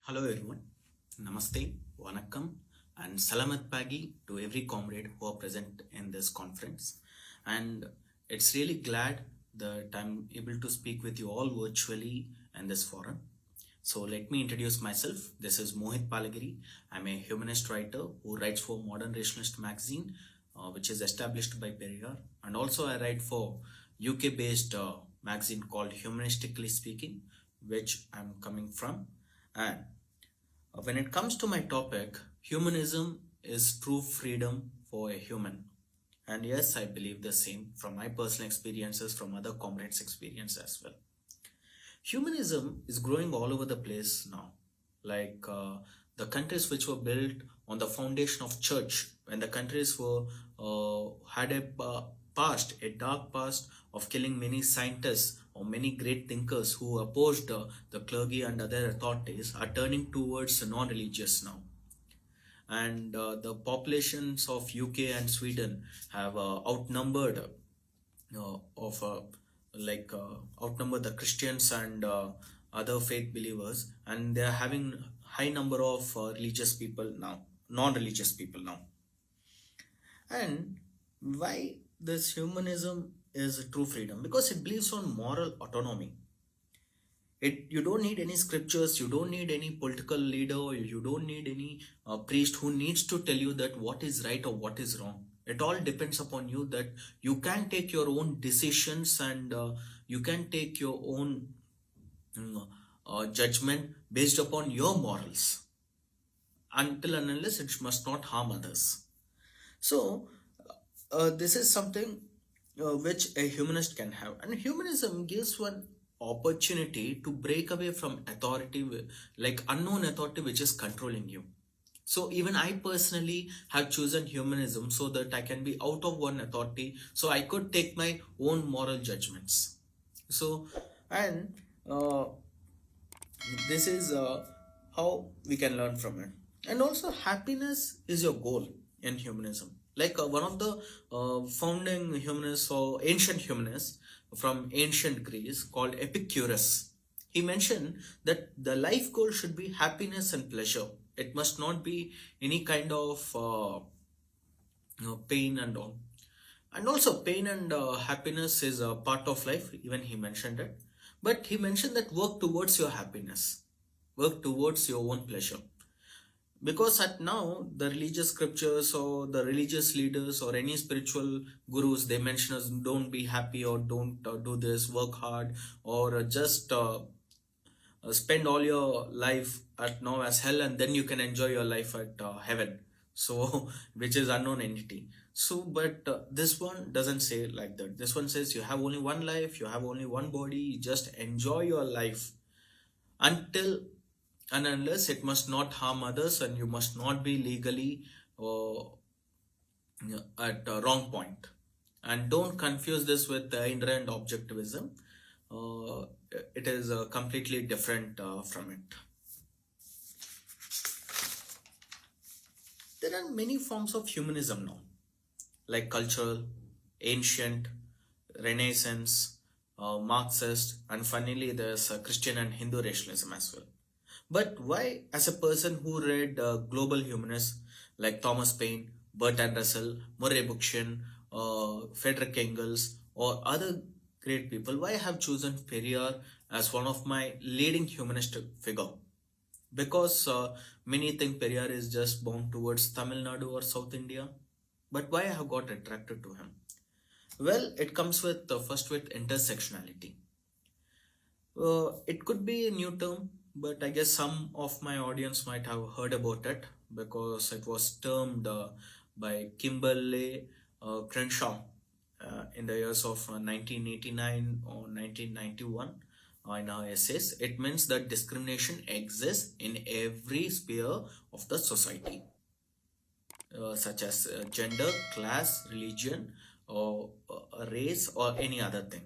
Hello everyone, Namaste, Vanakkam, and Salamat Pagi to every comrade who are present in this conference. And it's really glad that I'm able to speak with you all virtually in this forum. So let me introduce myself. This is Mohit Palagiri. I'm a humanist writer who writes for Modern Rationalist magazine, which is established by Periyar. And also I write for UK-based magazine called Humanistically Speaking, which I'm coming from. And when it comes to my topic, humanism is true freedom for a human. And yes, I believe the same from my personal experiences, from other comrades' experience as well. Humanism is growing all over the place now. Like the countries which were built on the foundation of church, when the countries were had a past, a dark past of killing many scientists or many great thinkers who opposed the clergy and other authorities, are turning towards non-religious now. And the populations of UK and Sweden have outnumbered of outnumber the Christians and other faith believers, and they are having high number of religious people now, non-religious people now. And why this humanism is true freedom? Because it believes on moral autonomy. You don't need any scriptures, you don't need any political leader, you don't need any priest who needs to tell you that what is right or what is wrong. It all depends upon you, that you can take your own decisions, and you can take your own judgment based upon your morals, until and unless it must not harm others. So this is something which a humanist can have, and humanism gives one opportunity to break away from authority, like unknown authority which is controlling you. So even I personally have chosen humanism so that I can be out of one authority, so I could take my own moral judgments. So, and this is how we can learn from it. And also, happiness is your goal in humanism. Like one of the founding humanists or ancient humanists from ancient Greece called Epicurus, he mentioned that the life goal should be happiness and pleasure. It must not be any kind of pain and all. And also, pain and happiness is a part of life. Even he mentioned it. But he mentioned that work towards your happiness, work towards your own pleasure. Because at now, the religious scriptures or the religious leaders or any spiritual gurus, they mention us, don't be happy, or don't do this, work hard, or just spend all your life at now as hell, and then you can enjoy your life at heaven. So which is unknown entity. So but this one doesn't say like that. This one says you have only one life, you have only one body, just enjoy your life until and unless it must not harm others, and you must not be legally at a wrong point. And don't confuse this with inherent objectivism. It is completely different from it. There are many forms of humanism now, like cultural, ancient, Renaissance, Marxist, and finally there's Christian and Hindu rationalism as well. But why, as a person who read global humanists like Thomas Paine, Bertrand Russell, Murray Bookchin, Friedrich Engels, or other great people, why I have chosen Periyar as one of my leading humanist figure? Because many think Periyar is just bound towards Tamil Nadu or South India. But why I have got attracted to him? Well, it comes with first with intersectionality. It could be a new term, but I guess some of my audience might have heard about it because it was termed by Kimberley Crenshaw in the years of 1989 or 1991 in her essays. It means that discrimination exists in every sphere of the society, such as gender, class, religion, or race, or any other thing.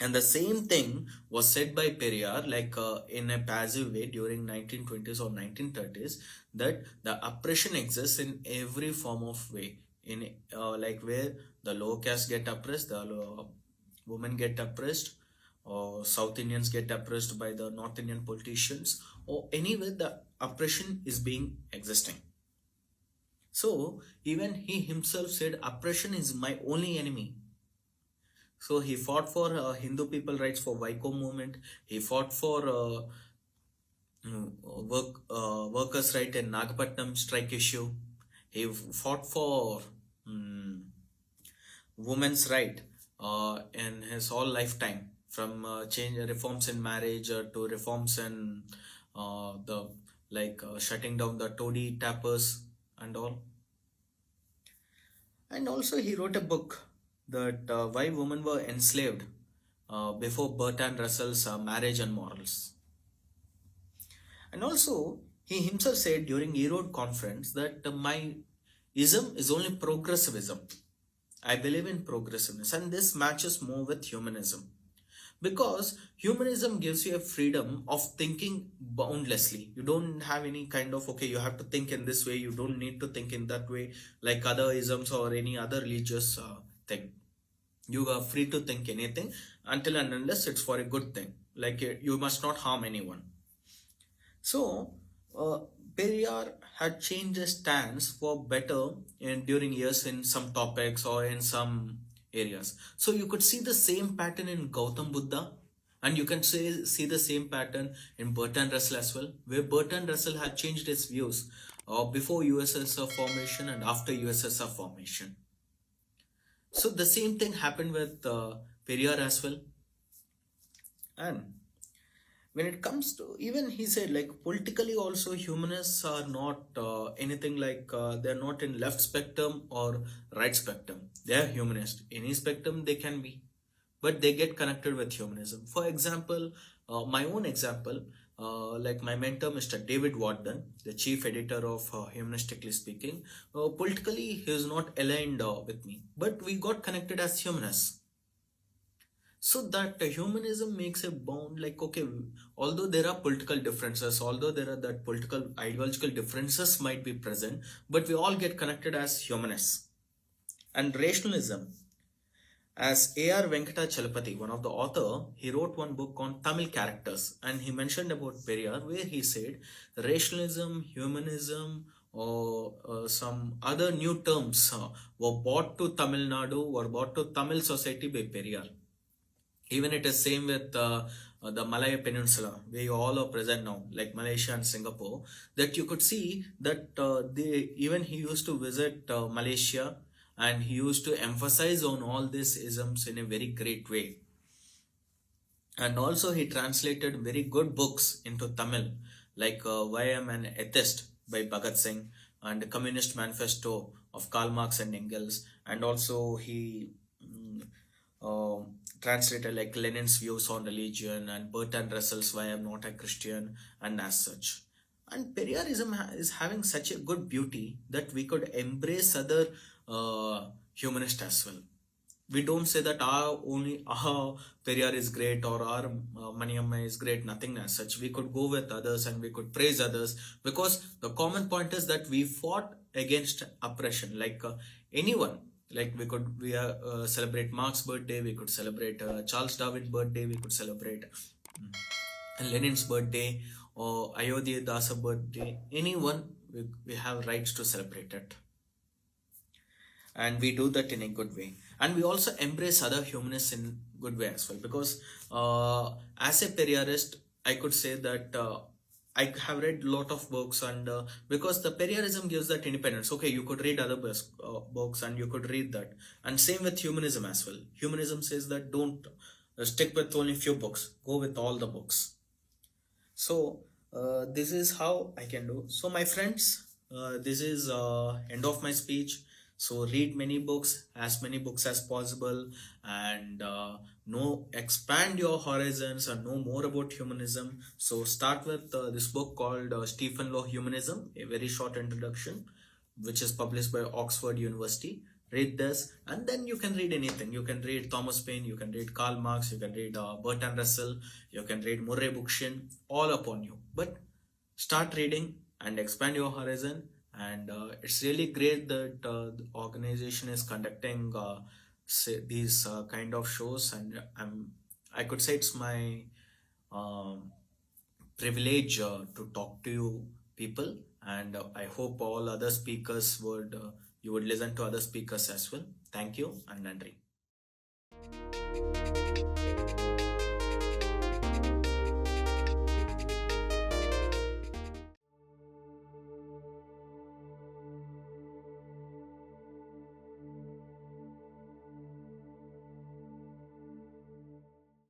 And the same thing was said by Periyar, like in a passive way during 1920s or 1930s, that the oppression exists in every form of way. In like where the low caste get oppressed, the women get oppressed, or South Indians get oppressed by the North Indian politicians, or anywhere the oppression is being existing. So even he himself said, oppression is my only enemy. So he fought for Hindu people rights for Vaiko movement. He fought for workers' right in Nagapatnam strike issue. He fought for um, women's right in his whole lifetime, from change reforms in marriage to reforms in the shutting down the toady tappers and all. And also he wrote a book that why women were enslaved before Bertrand Russell's Marriage and Morals. And also he himself said during Erode conference that my ism is only progressivism. I believe in progressiveness, and this matches more with humanism, because humanism gives you a freedom of thinking boundlessly. You don't have any kind of, okay, you have to think in this way, you don't need to think in that way, like other isms or any other religious thing. You are free to think anything until and unless it's for a good thing, like you must not harm anyone. So uh, Periyar had changed his stance for better during years in some topics or in some areas. So you could see the same pattern in Gautam Buddha, and you can see the same pattern in Bertrand Russell as well, where Bertrand Russell had changed his views before USSR formation and after USSR formation. So the same thing happened with Periyar as well. And when it comes to, even he said, like, politically also humanists are not anything like they're not in left spectrum or right spectrum. They are humanist. Any spectrum they can be, but they get connected with humanism. For example, my own example, like my mentor Mr. David Warden, the chief editor of Humanistically Speaking, politically he is not aligned with me, but we got connected as humanists. So that humanism makes a bound, like, okay, although there are political differences, although there are that political ideological differences might be present, but we all get connected as humanists. And rationalism, as A.R. Venkata Chalapati, one of the author, he wrote one book on Tamil characters, and he mentioned about Periyar, where he said rationalism, humanism, or some other new terms were brought to Tamil Nadu, were brought to Tamil society by Periyar. Even it is same with the Malaya Peninsula, where you all are present now, like Malaysia and Singapore, that you could see that even he used to visit Malaysia, and he used to emphasize on all these isms in a very great way. And also he translated very good books into Tamil, like Why I Am an Atheist by Bhagat Singh, and Communist Manifesto of Karl Marx and Engels. And also he translated like Lenin's views on religion and Bertrand Russell's Why I'm Not a Christian, and as such. And Periarism is having such a good beauty that we could embrace other humanists as well. We don't say that our Periyar is great or our Maniamma is great, nothing as such. We could go with others and we could praise others, because the common point is that we fought against oppression, like anyone. Like we celebrate Marx's birthday, we could celebrate Charles Darwin's birthday, we could celebrate Lenin's birthday or Ayodhya Dasa birthday. Anyone, we have rights to celebrate it, and we do that in a good way. And we also embrace other humanists in good way as well, because as a Periyarist, I could say that I have read a lot of books, and because the Periarism gives that independence. Okay, you could read other books and you could read that. And same with humanism as well. Humanism says that don't stick with only few books, go with all the books. So this is how I can do. So my friends, this is end of my speech. So read many books, as many books as possible, and expand your horizons and know more about humanism. So start with this book called Stephen Law Humanism, a very short introduction, which is published by Oxford University. Read this, and then you can read anything. You can read Thomas Paine, you can read Karl Marx, you can read Bertrand Russell, you can read Murray Bookchin, all upon you. But start reading and expand your horizon. And it's really great that the organization is conducting these kind of shows, and I could say it's my um, privilege to talk to you people, and I hope all other speakers would you would listen to other speakers as well. Thank you and Nandri.